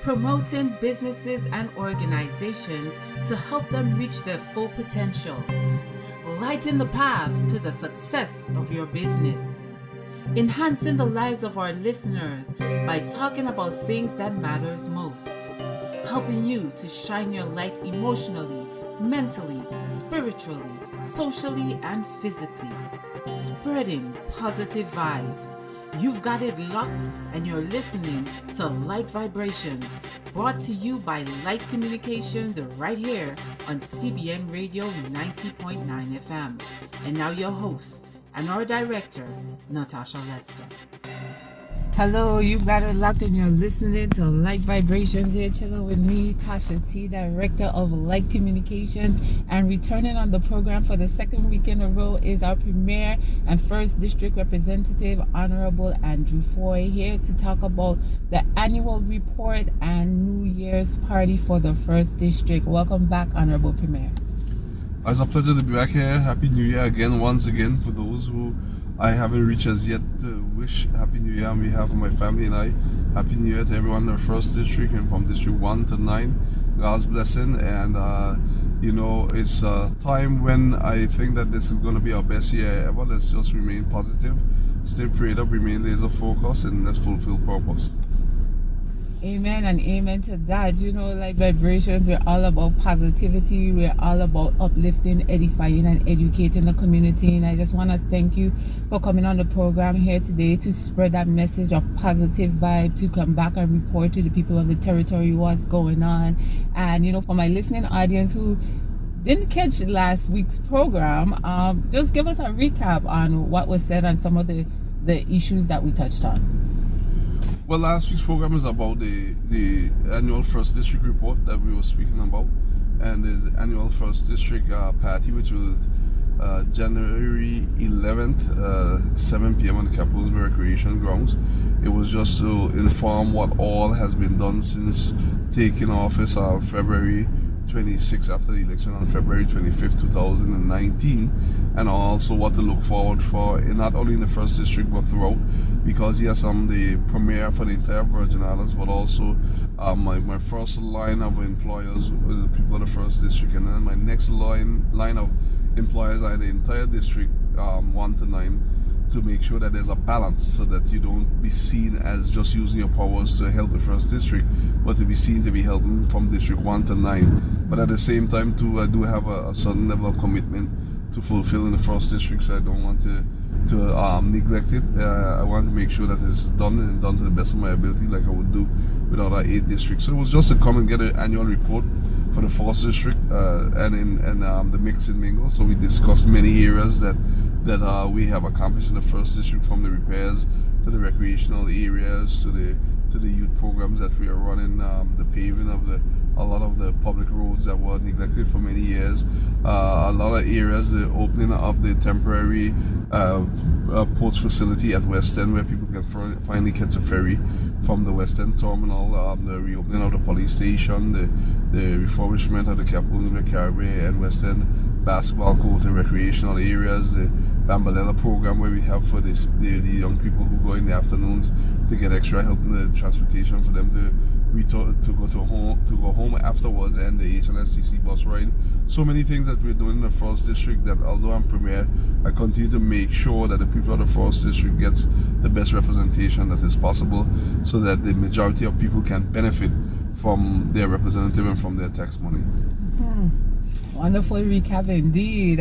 promoting businesses and organizations to help them reach their full potential. Lighten the path to the success of your business. Enhancing the lives of our listeners by talking about things that matters most. Helping you to shine your light emotionally, mentally, spiritually, socially, and physically. Spreading positive vibes. You've got it locked and you're listening to Light Vibrations, brought to you by Lyte Communications right here on CBN Radio 90.9 FM. And now your host and our director, Natasha Letza. Hello, you've got it locked and you're listening to Light Vibrations here, chilling with me, Tasha T, Director of Lyte Communications. And returning on the program for the second week in a row is our Premier and First District Representative, Honorable Andrew Fahie, here to talk about the annual report and New Year's party for the First District. Welcome back, Honorable Premier. It's a pleasure to be back here. Happy New Year again, once again, for those who I haven't reached as yet to wish Happy New Year on behalf of my family and I. Happy New Year to everyone in the First District and from District 1 to 9. God's blessing, and it's a time when I think that this is going to be our best year ever. Let's just remain positive, stay prayed up, remain laser focused, and let's fulfill purpose. Amen and amen to that. Like Vibrations, we're all about positivity. We're all about uplifting, edifying, and educating the community. And I just want to thank you for coming on the program here today to spread that message of positive vibe, to come back and report to the people of the territory what's going on. And, for my listening audience who didn't catch last week's program, just give us a recap on what was said and some of the issues that we touched on. Well, last week's program is about the annual First District report that we were speaking about, and the annual First District party, which was January 11th, 7 p.m. on the Capitol's Recreation Grounds. It was just to inform what all has been done since taking office on February 26th after the election on February 25th, 2019, and also what to look forward for, not only in the First District but throughout, because yes, I'm the premier for the entire Virgin Islands, but also my first line of employers with the people of the First District, and then my next line of employers are the entire district 1 to 9, to make sure that there's a balance so that you don't be seen as just using your powers to help the First District, but to be seen to be helping from District 1 to 9. But at the same time too, I do have a certain level of commitment to fulfill in the First District, so I don't want to neglect it. I want to make sure that it's done and done to the best of my ability, like I would do with other 8 districts. So it was just to come and get an annual report for the First District and the mix and mingle. So we discussed many areas that we have accomplished in the First District, from the repairs to the recreational areas to the youth programs that we are running, the paving of a lot of the public roads that were neglected for many years, a lot of areas, the opening of the temporary ports facility at West End, where people can finally catch a ferry from the West End terminal, the reopening of the police station, the refurbishment of the Capitol Caribbean and West End basketball court and recreational areas, the Bambalella program where we have for the young people who go in the afternoons to get extra help in the transportation for them to go home afterwards, and the HNSCC bus ride. So many things that we're doing in the First District that, although I'm premier, I continue to make sure that the people of the First District gets the best representation that is possible, so that the majority of people can benefit from their representative and from their tax money. Wonderful recap indeed.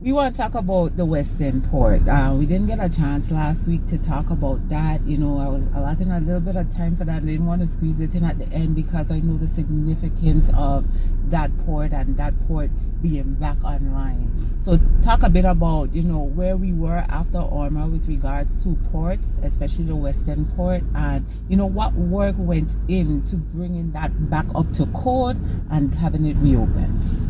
We want to talk about the Western Port. We didn't get a chance last week to talk about that. I was allotting a little bit of time for that. I didn't want to squeeze it in at the end because I know the significance of that port and that port being back online. So talk a bit about, where we were after Irma with regards to ports, especially the Western Port, and, what work went into bringing that back up to code and having it reopened.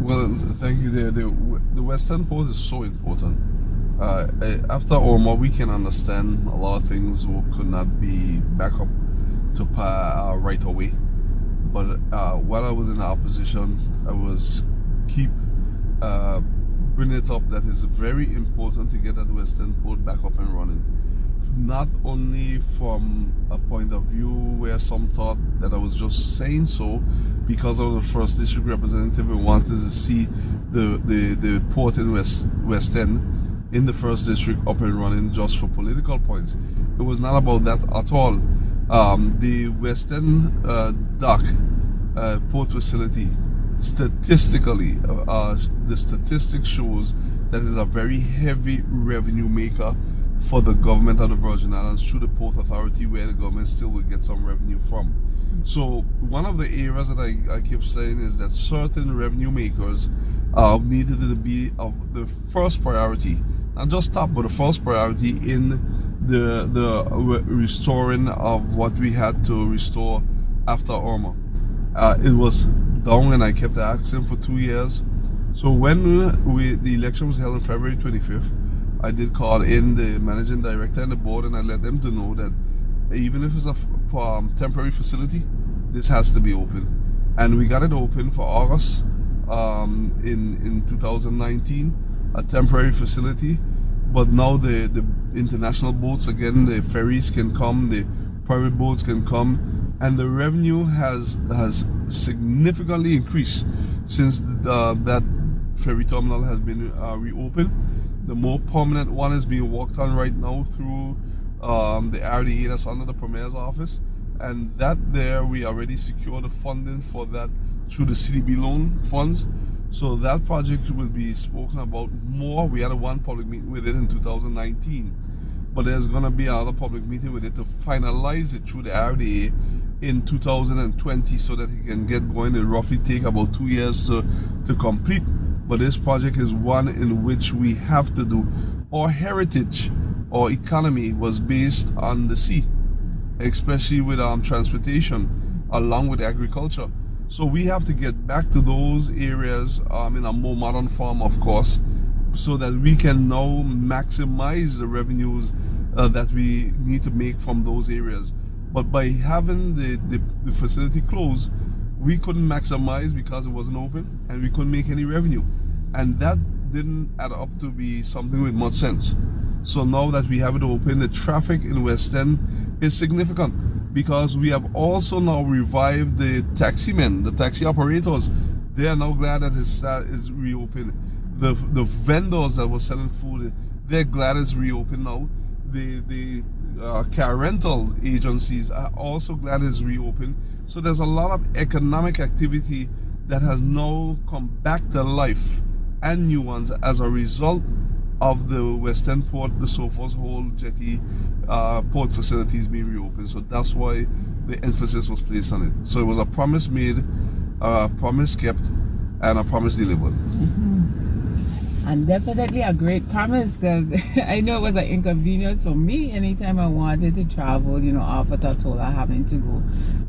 Well, thank you. The Western Port is so important. After Irma, we can understand a lot of things could not be back up to par right away. But while I was in the opposition, I was keep bringing it up that it's very important to get that Western Port back up and running. not only from a point of view where some thought that I was just saying so because I was the first district representative and wanted to see the port in West End in the first district up and running just for political points. It was not about that at all. The West End dock port facility, statistically, the statistics shows that is a very heavy revenue maker for the government of the Virgin Islands through the Port Authority, where the government still will get some revenue from. So one of the areas that I keep saying is that certain revenue makers needed to be of the first priority, not just top, but the first priority in the restoring of what we had to restore after Irma. It was down, and I kept asking for 2 years. So when the election was held on February 25th, I did call in the managing director and the board, and I let them to know that even if it's a temporary facility, this has to be open. And we got it open for August in 2019, a temporary facility. But now the international boats, again, the ferries can come, the private boats can come, and the revenue has significantly increased since that ferry terminal has been reopened. The more permanent one is being worked on right now through the RDA that's under the Premier's office, and that there we already secured the funding for that through the CDB loan funds. So that project will be spoken about more. We had one public meeting with it in 2019, but there's going to be another public meeting with it to finalize it through the RDA in 2020 so that it can get going. It roughly take about 2 years to complete. But this project is one in which we have to do. Our heritage, our economy was based on the sea, especially with transportation, along with agriculture. So we have to get back to those areas in a more modern form, of course, so that we can now maximize the revenues that we need to make from those areas. But by having the facility closed, we couldn't maximize because it wasn't open, and we couldn't make any revenue, and that didn't add up to be something with much sense. So now that we have it open, the traffic in West End is significant because we have also now revived the taxi men, the taxi operators. They are now glad that it is reopened. The vendors that were selling food, they're glad it's reopened now. The car rental agencies are also glad it's reopened. So there's a lot of economic activity that has now come back to life, and new ones as a result of the Western Port, the Sophos whole jetty port facilities being reopened. So that's why the emphasis was placed on it. So it was a promise made, a promise kept, and a promise delivered. And definitely a great promise, because I know it was an inconvenience for me anytime I wanted to travel, off of Tatola, having to go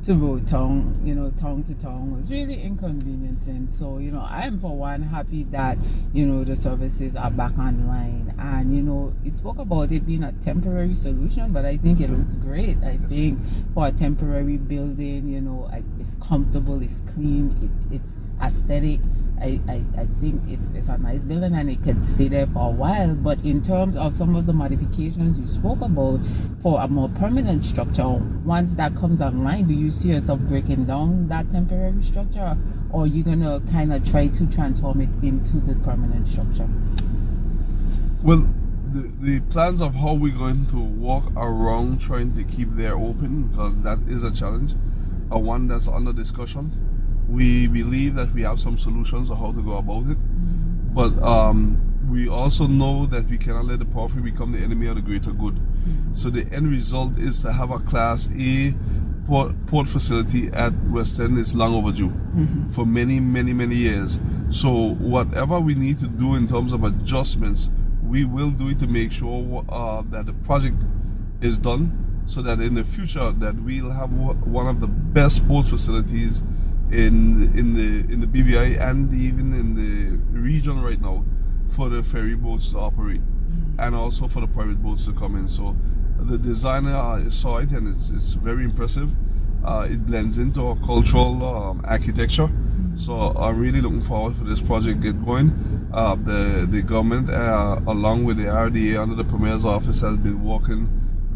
to road town, town to town was really inconveniencing. So, I am for one happy that, the services are back online. And, it spoke about it being a temporary solution, but I think it looks great. I think for a temporary building, it's comfortable, it's clean, it's aesthetic. I think it's a nice building and it could stay there for a while. But in terms of some of the modifications you spoke about for a more permanent structure, once that comes online, do you see yourself breaking down that temporary structure, or are you going to kind of try to transform it into the permanent structure? Well, the plans of how we're going to walk around trying to keep there open, because that is a challenge, are one that's under discussion. We believe that we have some solutions on how to go about it, but we also know that we cannot let the profit become the enemy of the greater good. So the end result is to have a Class A port facility at West End is long overdue for many, many, many years. So whatever we need to do in terms of adjustments, we will do it to make sure that the project is done, so that in the future that we'll have one of the best port facilities in the BVI and even in the region right now for the ferry boats to operate, and also for the private boats to come in. So the designer saw it, and it's very impressive. It blends into our cultural architecture. So I'm really looking forward for this project get going. The government, along with the RDA under the Premier's office, has been working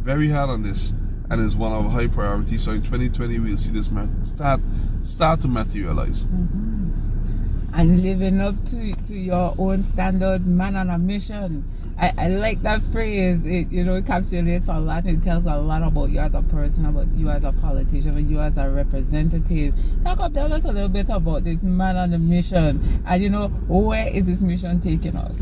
very hard on this, and it's one of our high priorities. So in 2020, we'll see this start to materialize. And living up to your own standards, man on a mission. I like that phrase. It encapsulates a lot. It tells a lot about you as a person, about you as a politician, and you as a representative. Tell us a little bit about this man on a mission, and where is this mission taking us?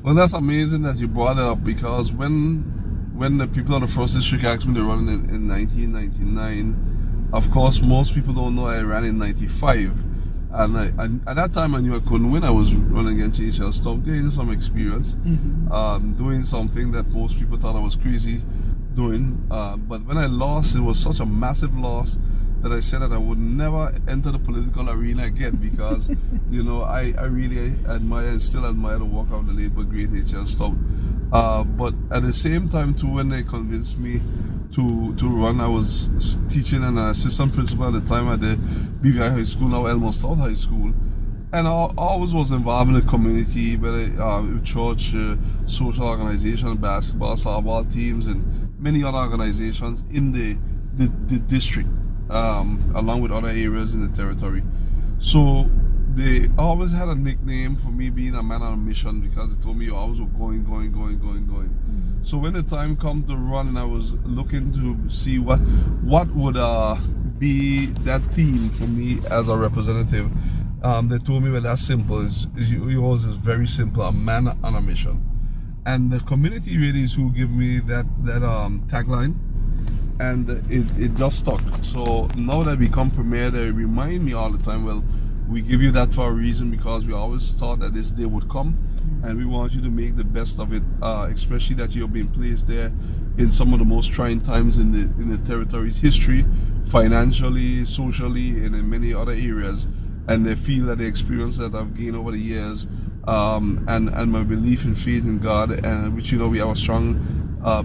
Well, that's amazing that you brought it up, because when the people of the first district asked me to run in 1999, of course most people don't know I ran in 95. And at that time I knew I couldn't win. I was running against HL Stop, getting some experience, doing something that most people thought I was crazy doing. But when I lost, it was such a massive loss that I said that I would never enter the political arena again, because I really admire and still admire the work of the late but great HL Stop. But at the same time too, when they convinced me to run, I was teaching an assistant principal at the time at the BVI High School, now Elmo Stout High School, and I always was involved in the community, whether church, social organization, basketball, softball teams, and many other organizations in the district, along with other areas in the territory. So they always had a nickname for me, being a man on a mission, because they told me you always were going. So when the time come to run, and I was looking to see what would be that theme for me as a representative, they told me, well, that's simple. Yours is very simple, a man on a mission. And the community really is who give me that tagline, and it just stuck. So now that I become premier, they remind me all the time, well, we give you that for a reason, because we always thought that this day would come, and we want you to make the best of it, especially that you're being placed there in some of the most trying times in the territory's history, financially, socially, and in many other areas. And they feel that the experience that I've gained over the years, and my belief and faith in God, and which we have a strong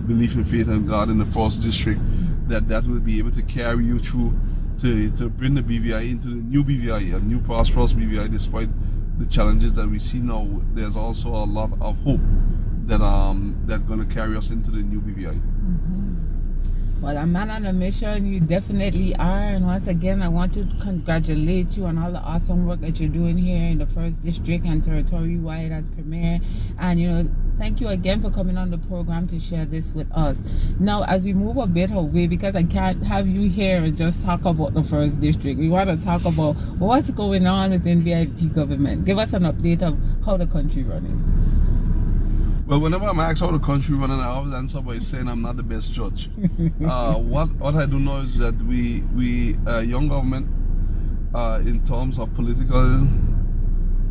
belief and faith in God in the first district, that will be able to carry you through to bring the BVI into the new BVI, a new prosperous BVI. Despite the challenges that we see now, there's also a lot of hope that that's going to carry us into the new BVI. Well, a man on a mission, you definitely are. And once again, I want to congratulate you on all the awesome work that you're doing here in the first district and territory-wide as premier. And thank you again for coming on the program to share this with us. Now, as we move a bit away, because I can't have you here and just talk about the first district, we want to talk about what's going on within VIP government. Give us an update of how the country running. Well, whenever I'm asked how the country running, I always answer by saying I'm not the best judge. What I do know is that we young government, in terms of political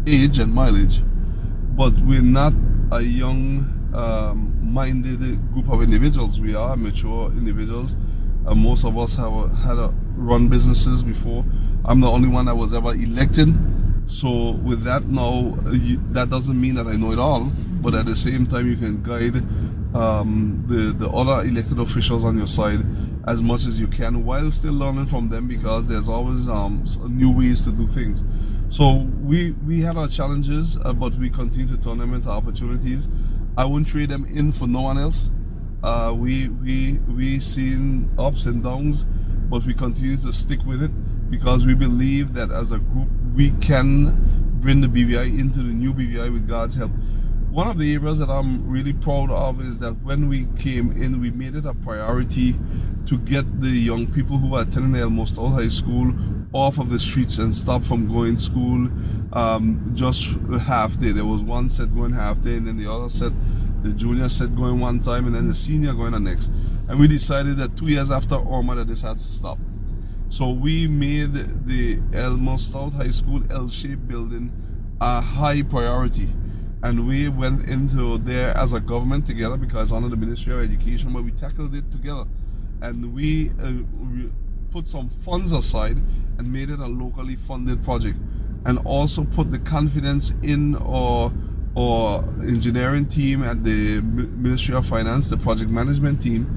age and mileage, but we're not a young minded group of individuals. We are mature individuals. Most of us have had run businesses before. I'm the only one that was ever elected. So with that now, that doesn't mean that I know it all, but at the same time you can guide the other elected officials on your side as much as you can, while still learning from them, because there's always new ways to do things. So we had our challenges, but we continue to turn them into opportunities. I wouldn't trade them in for no one else. We seen ups and downs, but we continue to stick with it, because we believe that as a group we can bring the BVI into the new BVI with God's help. One of the areas that I'm really proud of is that when we came in, we made it a priority to get the young people who are attending the Elmo Stout High School off of the streets and stop from going to school just half day. There was one set going half day, and then the other set, the junior set, going one time, and then the senior going the next. And we decided that 2 years after Orma that this had to stop. So we made the Elmo Stout High School L-shaped building a high priority, and we went into there as a government together, because under the Ministry of Education, but we tackled it together, and we put some funds aside and made it a locally funded project, and also put the confidence in our engineering team at the Ministry of Finance, the project management team,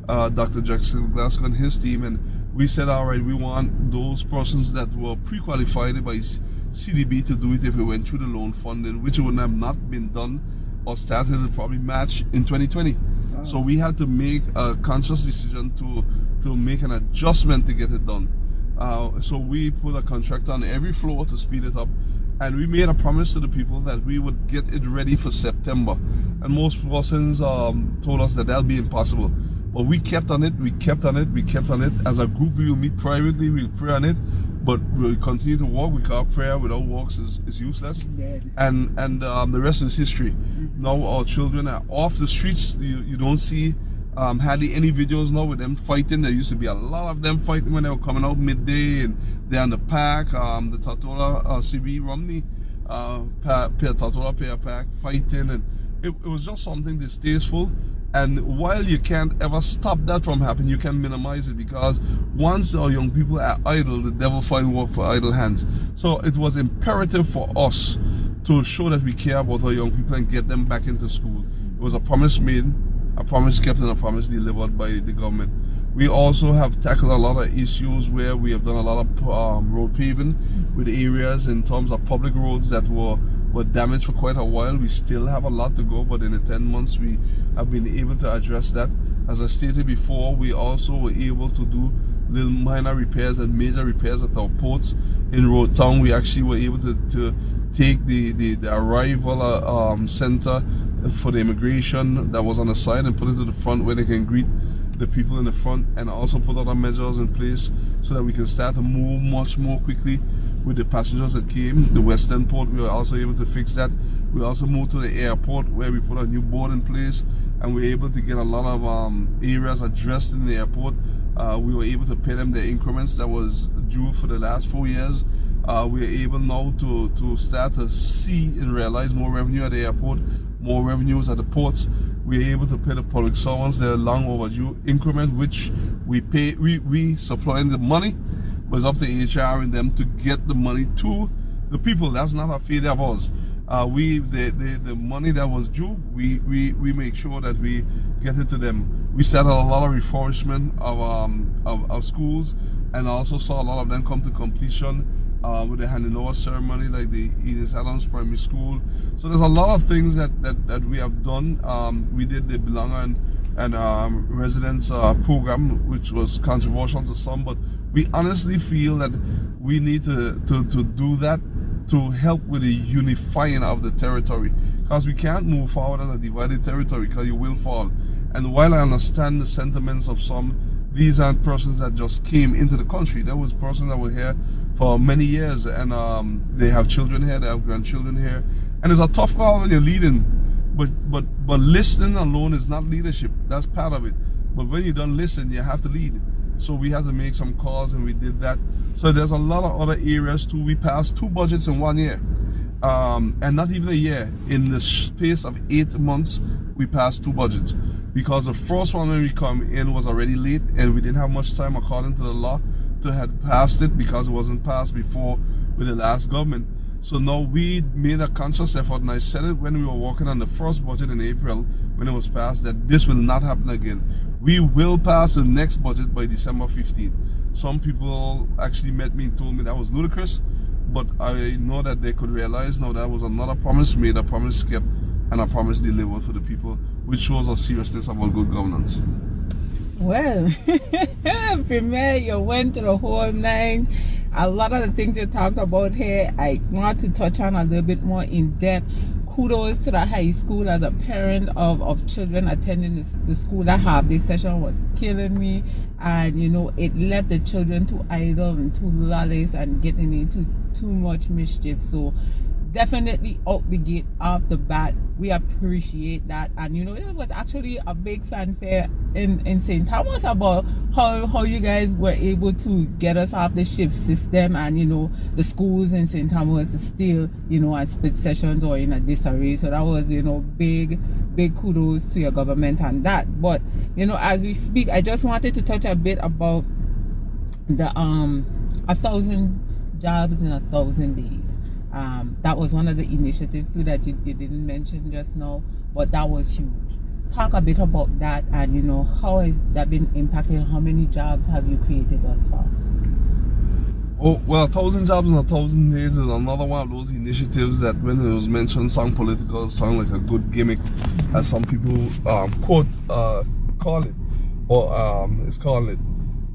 Dr. Jackson Glasgow and his team, and we said, all right, we want those persons that were pre-qualified by CDB to do it if we went through the loan funding, which would have not been done or started to probably match in 2020. So we had to make a conscious decision to make an adjustment to get it done. So we put a contractor on every floor to speed it up, and we made a promise to the people that we would get it ready for September. And most persons told us that that'll be impossible. But we kept on it, we kept on it, we kept on it. As a group, we will meet privately, we'll pray on it, but we'll continue to walk because prayer without walks is useless. And the rest is history. Now our children are off the streets. You don't see hardly any videos now with them fighting. There used to be a lot of them fighting when they were coming out midday, and they're on the park, the Tatola CB Romney Tatola Pier Park fighting, and it was just something distasteful. And while you can't ever stop that from happening, you can minimize it, because once our young people are idle, the devil find work for idle hands. So it was imperative for us to show that we care about our young people and get them back into school. It was a promise made, a promise kept, and a promise delivered by the government. We also have tackled a lot of issues where we have done a lot of road paving with areas in terms of public roads that were damaged for quite a while. We still have a lot to go, but in the 10 months we have been able to address that. As I stated before, we also were able to do little minor repairs and major repairs at our ports. In Road Town, we actually were able to take the arrival center for the immigration that was on the side and put it to the front where they can greet the people in the front, and also put other measures in place so that we can start to move much more quickly with the passengers that came. The Western Port, we were also able to fix that. We also moved to the airport where we put a new board in place, and we were able to get a lot of areas addressed in the airport. We were able to pay them their increments that was due for the last 4 years. We are able now to start to see and realize more revenue at the airport, more revenues at the ports. We are able to pay the public servants their long overdue increment, which we pay. We supplying the money, but it's up to HR and them to get the money to the people. That's not a failure of ours. The money that was due, we make sure that we get it to them. We started a lot of refurbishment of schools, and also saw a lot of them come to completion with the handing over ceremony, like the Edith Adams Primary School. So there's a lot of things that we have done. We did the Belong and Residence program, which was controversial to some, but we honestly feel that we need to do that to help with the unifying of the territory, because we can't move forward as a divided territory, because you will fall. And while I understand the sentiments of some, these aren't persons that just came into the country. There was persons that were here for many years, and they have children here, they have grandchildren here, and it's a tough call when you're leading. But listening alone is not leadership. That's part of it. But when you don't listen, you have to lead. So we had to make some calls, and we did that. So there's a lot of other areas too. We passed 2 budgets in 1 year, and not even a year. In the space of 8 months, we passed 2 budgets, because the first one when we come in was already late, and we didn't have much time according to the law to have passed it, because it wasn't passed before with the last government. So now we made a conscious effort, and I said it when we were working on the first budget in April when it was passed, that this will not happen again. We will pass the next budget by December 15th. Some people actually met me and told me that was ludicrous, but I know that they could realize now that was another promise made, a promise kept, and a promise delivered for the people, which shows a seriousness about good governance. Well, Premier, you went to the whole 9. A lot of the things you talked about here, I want to touch on a little bit more in depth. Kudos to the high school. As a parent of children attending the school, that half-day session was killing me, and you know, it left the children too idle and too lawless and getting into too much mischief. So definitely out the gate, off the bat, we appreciate that. And you know, it was actually a big fanfare in St. Thomas about how you guys were able to get us off the shift system, and you know, the schools in St. Thomas is still, you know, at split sessions or in a disarray. So that was, you know, big kudos to your government on that. But you know, as we speak, I just wanted to touch a bit about the 1,000 jobs in 1,000 days. That was one of the initiatives too that you didn't mention just now, but that was huge. Talk a bit about that, and you know, how has that been impacting? How many jobs have you created thus far? Oh, well, 1,000 jobs in 1,000 days is another one of those initiatives that when it was mentioned sound political, sound like a good gimmick, as some people call it, or is calling it.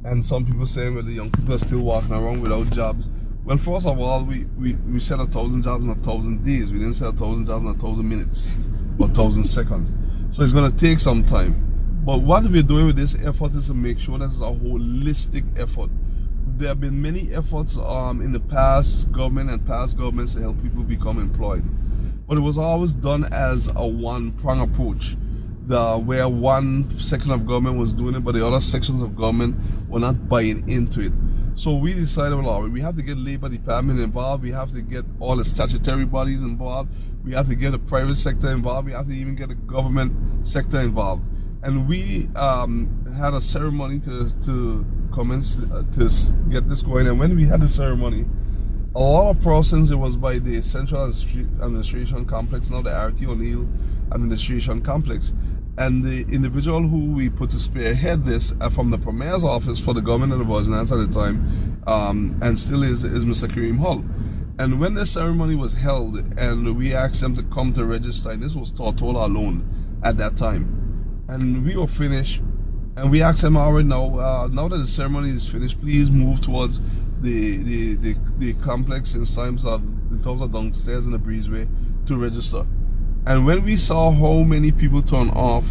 And some people saying, well, the young people are still walking around without jobs. Well, first of all, we said 1,000 jobs in 1,000 days. We didn't say 1,000 jobs in 1,000 minutes or 1,000 seconds. So it's going to take some time. But what we're doing with this effort is to make sure that it's a holistic effort. There have been many efforts in the past government and past governments to help people become employed. But it was always done as a one-prong approach, where one section of government was doing it, but the other sections of government were not buying into it. So we decided, well, we have to get Labor Department involved, we have to get all the statutory bodies involved, we have to get the private sector involved, we have to even get the government sector involved. And we had a ceremony to commence to get this going. And when we had the ceremony, a lot of persons, it was by the Central Administration Complex, now the R.T. O'Neill Administration Complex. And the individual who we put to spearhead this from the Premier's office for the government of the Virgin Islands at the time, and still is Mr. Kareem Hull. And when the ceremony was held and we asked them to come to register, and this was Tortola alone at that time, and we were finished, and we asked them, all right, now that the ceremony is finished, please move towards the complex in terms of downstairs in the breezeway to register. And when we saw how many people turn off,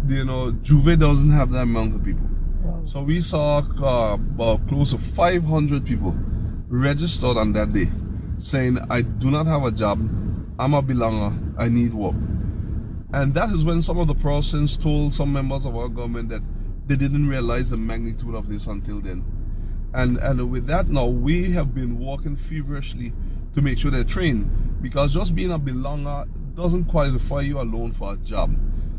Juve doesn't have that amount of people. Wow. So we saw about close to 500 people registered on that day, saying, I do not have a job, I'm a belonger, I need work. And that is when some of the persons told some members of our government that they didn't realize the magnitude of this until then. And with that now, we have been working feverishly to make sure they're trained, because just being a belonger doesn't qualify you alone for a job.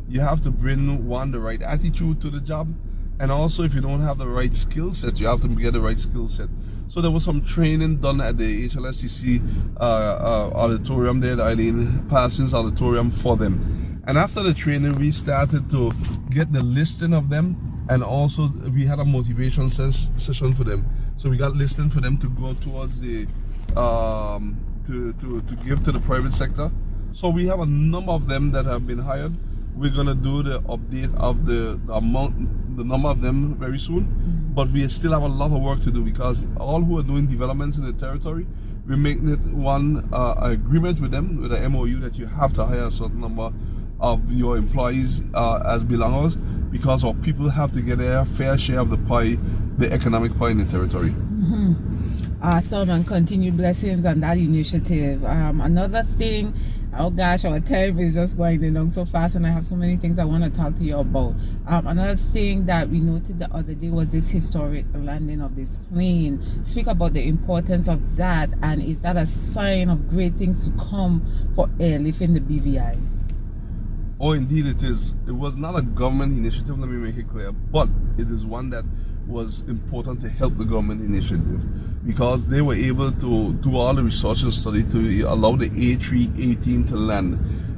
You have to bring, the right attitude to the job, and also if you don't have the right skill set, you have to get the right skill set. So there was some training done at the HLSCC auditorium there, the Eileen Parsons auditorium for them. And after the training, we started to get the listing of them, and also we had a motivation session for them. So we got listing for them to go towards the to give to the private sector. So we have a number of them that have been hired. We're gonna do the update of the number of them very soon, but we still have a lot of work to do, because all who are doing developments in the territory, we're making it one agreement with them, with the MOU, that you have to hire a certain number of your employees as belongers, because our people have to get their fair share of the pie, the economic pie in the territory. Awesome, and continued blessings on that initiative. Another thing, oh gosh, our time is just going along so fast, and I have so many things I want to talk to you about. Another thing that we noted the other day was this historic landing of this plane. Speak about the importance of that, and is that a sign of great things to come for airlift in the BVI? Oh, indeed it is. It was not a government initiative, let me make it clear, but it is one that was important to help the government initiative, because they were able to do all the research and study to allow the A318 to land,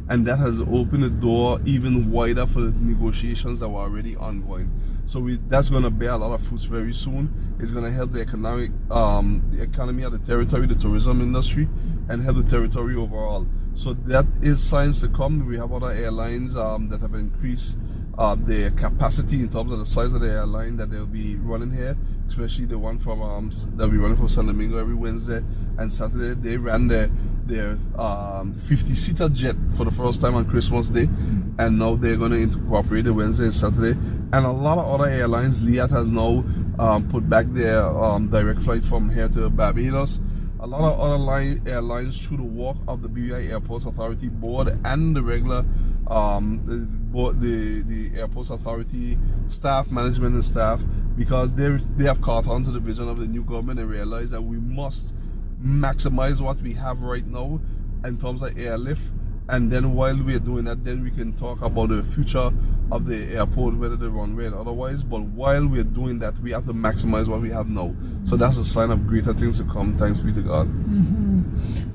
and that has opened the door even wider for the negotiations that were already ongoing. So that's going to bear a lot of fruits very soon. It's going to help the economy of the territory, the tourism industry, and help the territory overall. So that is signs to come. We have other airlines that have increased their capacity in terms of the size of the airline that they'll be running here, especially the one from that we running from San Domingo every Wednesday and Saturday. They ran their 50-seater jet for the first time on Christmas Day, and now they're going to incorporate the Wednesday and Saturday. And a lot of other airlines, Lyte has now put back their direct flight from here to Barbados. A lot of other airlines, through the work of the BVI Airports Authority Board and the regular the Airports Authority staff, management and staff, because they have caught on to the vision of the new government and realized that we must maximize what we have right now in terms of airlift. And then while we are doing that, then we can talk about the future of the airport, whether the runway and otherwise. But while we are doing that, we have to maximize what we have now. So that's a sign of greater things to come. Thanks be to God.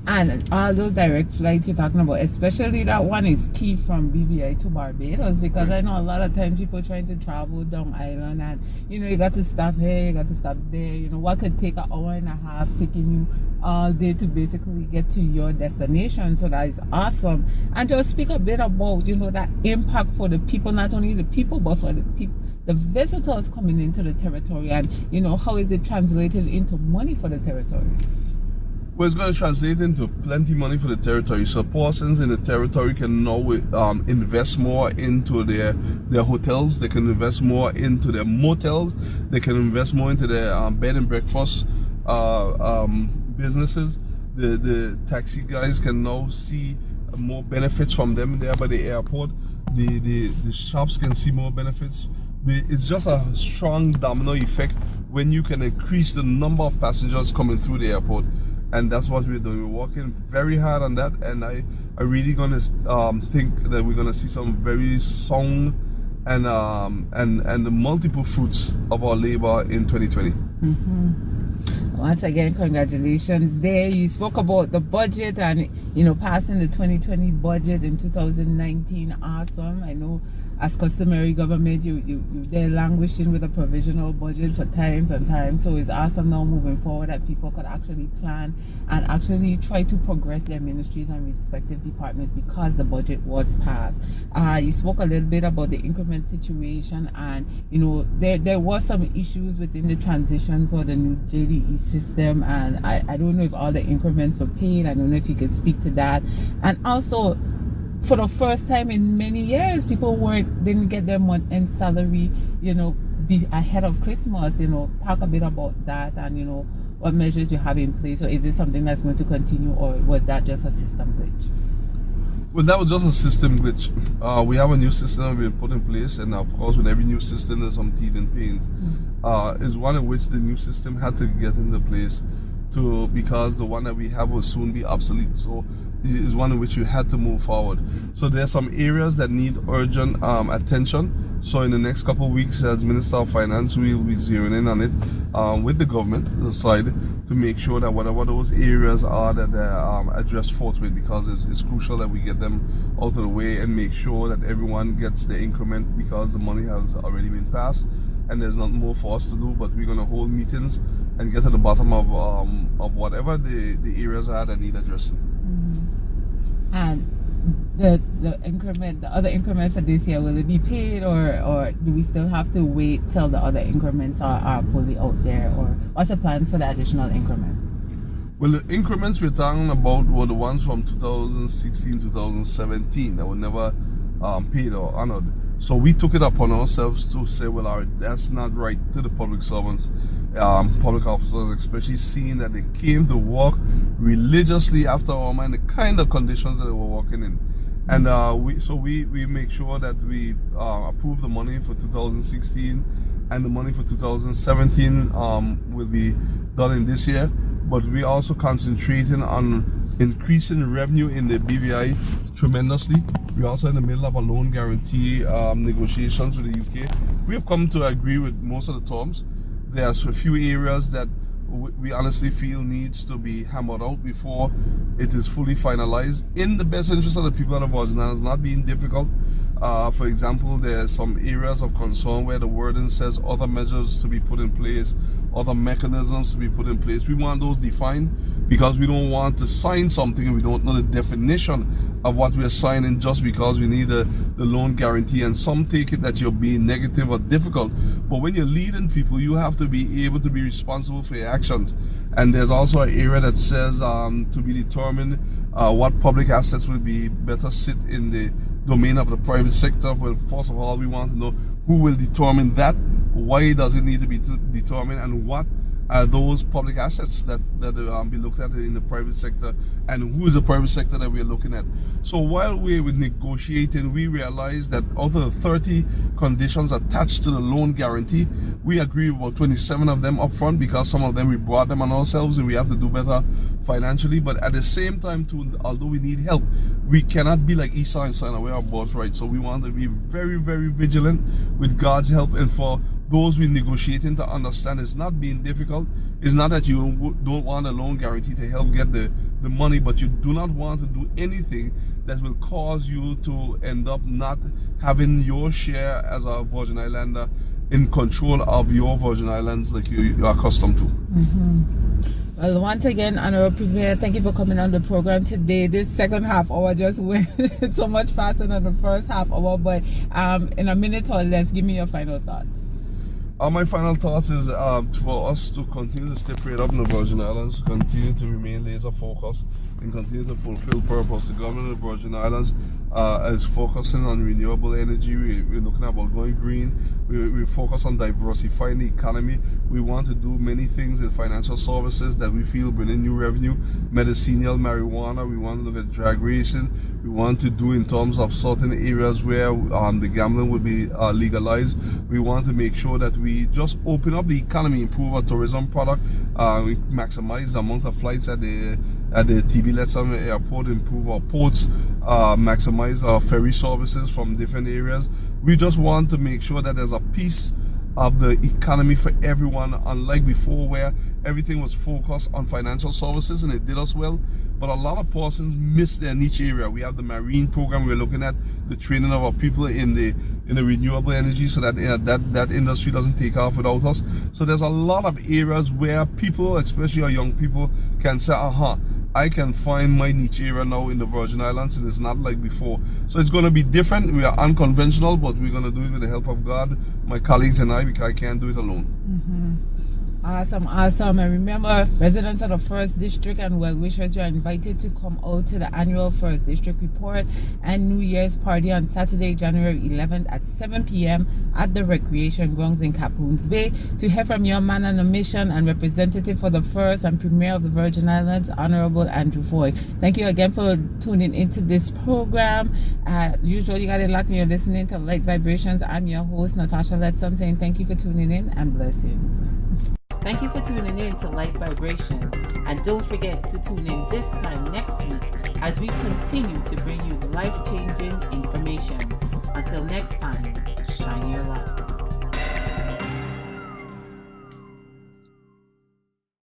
And all those direct flights you're talking about, especially that one is key from BVI to Barbados, because I know a lot of times people trying to travel down island and you got to stop here, you got to stop there. What could take an hour and a half taking you all day to basically get to your destination. So that is awesome. And just speak a bit about that impact for the people, not only the people but for the people, the visitors coming into the territory, and how is it translated into money for the territory? Well, it's going to translate into plenty money for the territory. So persons in the territory can now invest more into their hotels. They can invest more into their motels. They can invest more into their bed and breakfast businesses. The taxi guys can now see more benefits from them there by the airport. The shops can see more benefits. It's just a strong domino effect when you can increase the number of passengers coming through the airport. And that's what we're doing. We're working very hard on that, and I really gonna think that we're gonna see some very sound and the multiple fruits of our labor in 2020. Once again, congratulations there. You spoke about the budget and passing the 2020 budget in 2019. Awesome. I know as customary government, they're languishing with a provisional budget for times and times. So it's awesome now moving forward that people could actually plan and actually try to progress their ministries and respective departments because the budget was passed. You spoke a little bit about the increment situation, and there were some issues within the transition for the new JDE system, and I don't know if all the increments were paid. I don't know if you could speak to that. And also, for the first time in many years, people didn't get their month-end salary, be ahead of Christmas. Talk a bit about that and what measures you have in place, or is this something that's going to continue, or was that just a system glitch? Well, that was just a system glitch. We have a new system we've put in place, and of course, with every new system, there's some teeth and pains. Is one of which the new system had to get into place because the one that we have will soon be obsolete. So is one in which you had to move forward. So there are some areas that need urgent attention. So in the next couple of weeks, as Minister of Finance, we will be zeroing in on it with the government side to make sure that whatever those areas are, that they're addressed forthwith, because it's crucial that we get them out of the way and make sure that everyone gets the increment, because the money has already been passed and there's not more for us to do. But we're going to hold meetings and get to the bottom of whatever the areas are that need addressing. And the other increment for this year, will it be paid, or do we still have to wait till the other increments are fully out there, or what's the plans for the additional increment? Well, the increments we're talking about were the ones from 2016, 2017 that were never paid or honored. So we took it upon ourselves to say, well, that's not right to the public servants, public officers, especially seeing that they came to work religiously after Irma and the kind of conditions that they were working in. And we make sure that we approve the money for 2016, and the money for 2017 will be done in this year. But we're also concentrating on increasing revenue in the BVI tremendously. We're also in the middle of a loan guarantee negotiations with the UK. We have come to agree with most of the terms. There's a few areas that we honestly feel needs to be hammered out before it is fully finalized in the best interest of the people of the Virgin Islands, not being difficult. For example, there are some areas of concern where the wording says other measures to be put in place, other mechanisms to be put in place. We want those defined, because we don't want to sign something and we don't know the definition of what we're signing just because we need the loan guarantee. And some take it that you're being negative or difficult. But when you're leading people, you have to be able to be responsible for your actions. And there's also an area that says to be determined what public assets will be better sit in the domain of the private sector. Well, first of all, we want to know who will determine that, why does it need to be determined, and what are those public assets that be looked at in the private sector, and who is the private sector that we're looking at. So while we were negotiating, we realized that out of the 30 conditions attached to the loan guarantee, we agreed about 27 of them up front, because some of them we brought them on ourselves and we have to do better financially. But at the same time too, although we need help, we cannot be like Esau and sign away our birthright. So we want to be very, very vigilant with God's help, and for those we're negotiating to understand it's not being difficult. It's not that you don't want a loan guarantee to help get the the money, but you do not want to do anything that will cause you to end up not having your share as a Virgin Islander in control of your Virgin Islands like you are accustomed to. Well, once again, Honorable Premier, thank you for coming on the program today. This second half hour just went so much faster than the first half hour, but in a minute or less, give me your final thoughts. My final thoughts is for us to continue to stay prayed up in the Virgin Islands, continue to remain laser focused, and continue to fulfill purpose. The government of the Virgin Islands is focusing on renewable energy. We're looking about going green. We focus on diversifying the economy. We want to do many things in financial services that we feel bring in new revenue. Medicinal marijuana. We want to look at drag racing. We want to do in terms of certain areas where the gambling will be legalized. We want to make sure that we just open up the economy, improve our tourism product, we maximize the amount of flights at the TB Lettsam Airport, improve our ports, maximize our ferry services from different areas. We just want to make sure that there's a piece of the economy for everyone, unlike before where everything was focused on financial services and it did us well, but a lot of persons miss their niche area. We have the marine program. We're looking at the training of our people in the renewable energy so that that industry doesn't take off without us. So there's a lot of areas where people, especially our young people, can say, I can find my niche area now in the Virgin Islands, and it's not like before. So it's going to be different. We are unconventional, but we're going to do it with the help of God, my colleagues and I, because I can't do it alone. Awesome. And remember, residents of the 1st District and well-wishers, you are invited to come out to the annual 1st District Report and New Year's party on Saturday, January 11th at 7 p.m. at the Recreation Grounds in Capoons Bay to hear from your man on a mission and representative for the 1st and Premier of the Virgin Islands, Honorable Andrew Fahie. Thank you again for tuning into this program. Usually you got it locked and you're listening to Lyte Vibrations. I'm your host, Natasha Lettsam, saying thank you for tuning in and blessings. Thank you for tuning in to Lyte Vibration, and don't forget to tune in this time next week as we continue to bring you life-changing information. Until next time, shine your light.